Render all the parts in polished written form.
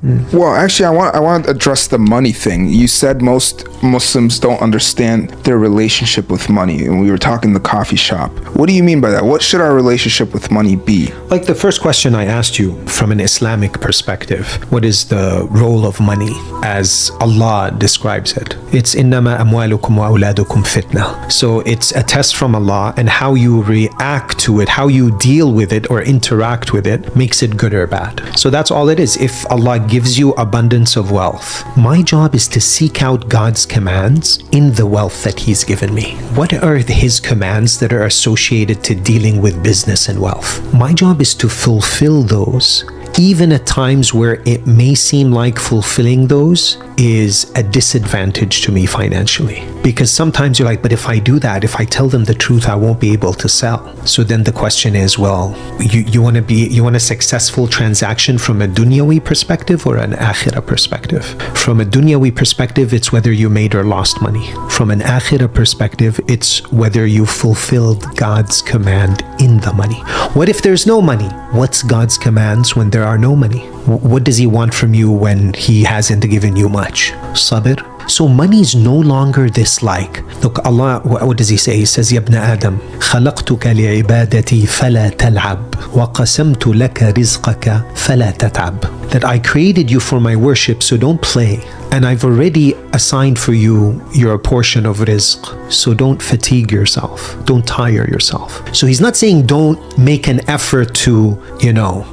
Well, actually, I want to address the money thing. You said most Muslims don't understand their relationship with money, and we were talking the coffee shop. What do you mean by that? What should our relationship with money be? Like the first question I asked you, from an Islamic perspective, what is the role of money as Allah describes it? It's إِنَّمَا أَمْوَالُكُمْ وَأَوْلَادُكُمْ فِتْنَةٌ. So it's a test from Allah, and how you react to it, how you deal with it or interact with it, makes it good or bad. So that's all it is. If Allah gives you abundance of wealth, my job is to seek out God's commands in the wealth that He's given me. What are His commands that are associated to dealing with business and wealth? My job is to fulfill those, even at times where it may seem like fulfilling those is a disadvantage to me financially. Because sometimes you're like, but if I do that, if I tell them the truth, I won't be able to sell. So then the question is, well, you want a successful transaction from a dunyawi perspective or an akhirah perspective? From a dunyawi perspective, it's whether you made or lost money. From an akhirah perspective, it's whether you fulfilled God's command in the money. What if there's no money? What's God's commands when there are no money? What does He want from you when He hasn't given you much? Sabr. So money is no longer this like. Look, Allah, what does He say? He says, Ya ibn Adam, خلقتك لعبادتي فلا تلعب وقسمت لك رزقك فلا تتعب. That I created you for my worship, so don't play. And I've already assigned for you your portion of rizq, so don't fatigue yourself. Don't tire yourself. So He's not saying don't make an effort to,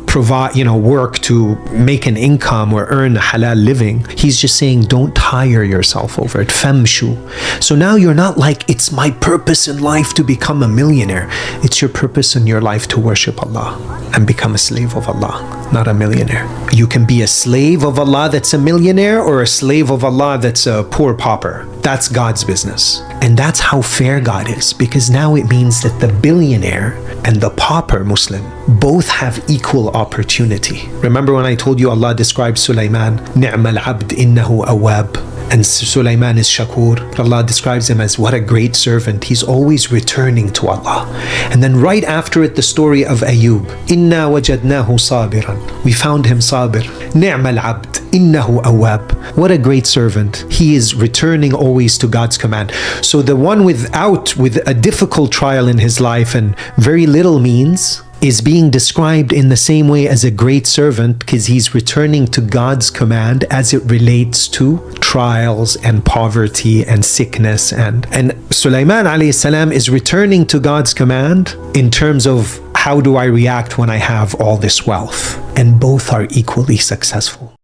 provide, work to make an income or earn a halal living. He's just saying don't tire yourself over it. Famshu. So now you're not like, it's my purpose in life to become a millionaire. It's your purpose in your life to worship Allah and become a slave of Allah, not a millionaire. You can be a slave of Allah that's a millionaire, or a slave of Allah that's a poor pauper. That's God's business. And that's how fair God is, because now it means that the billionaire and the pauper Muslim both have equal opportunity. Remember when I told you Allah describes Sulaiman, ni'mal abd innahu awwab, and Sulaiman is shakur. Allah describes him as what a great servant. He's always returning to Allah. And then right after it, the story of Ayub. Inna wajadnahu sabiran. We found him sabir. Ni'mal abd innahu awwab. What a great servant. He is returning always to God's command. So the one with a difficult trial in his life and very little means is being described in the same way as a great servant, because he's returning to God's command as it relates to trials and poverty and sickness. And Sulaiman alayhi salam is returning to God's command in terms of how do I react when I have all this wealth? And both are equally successful.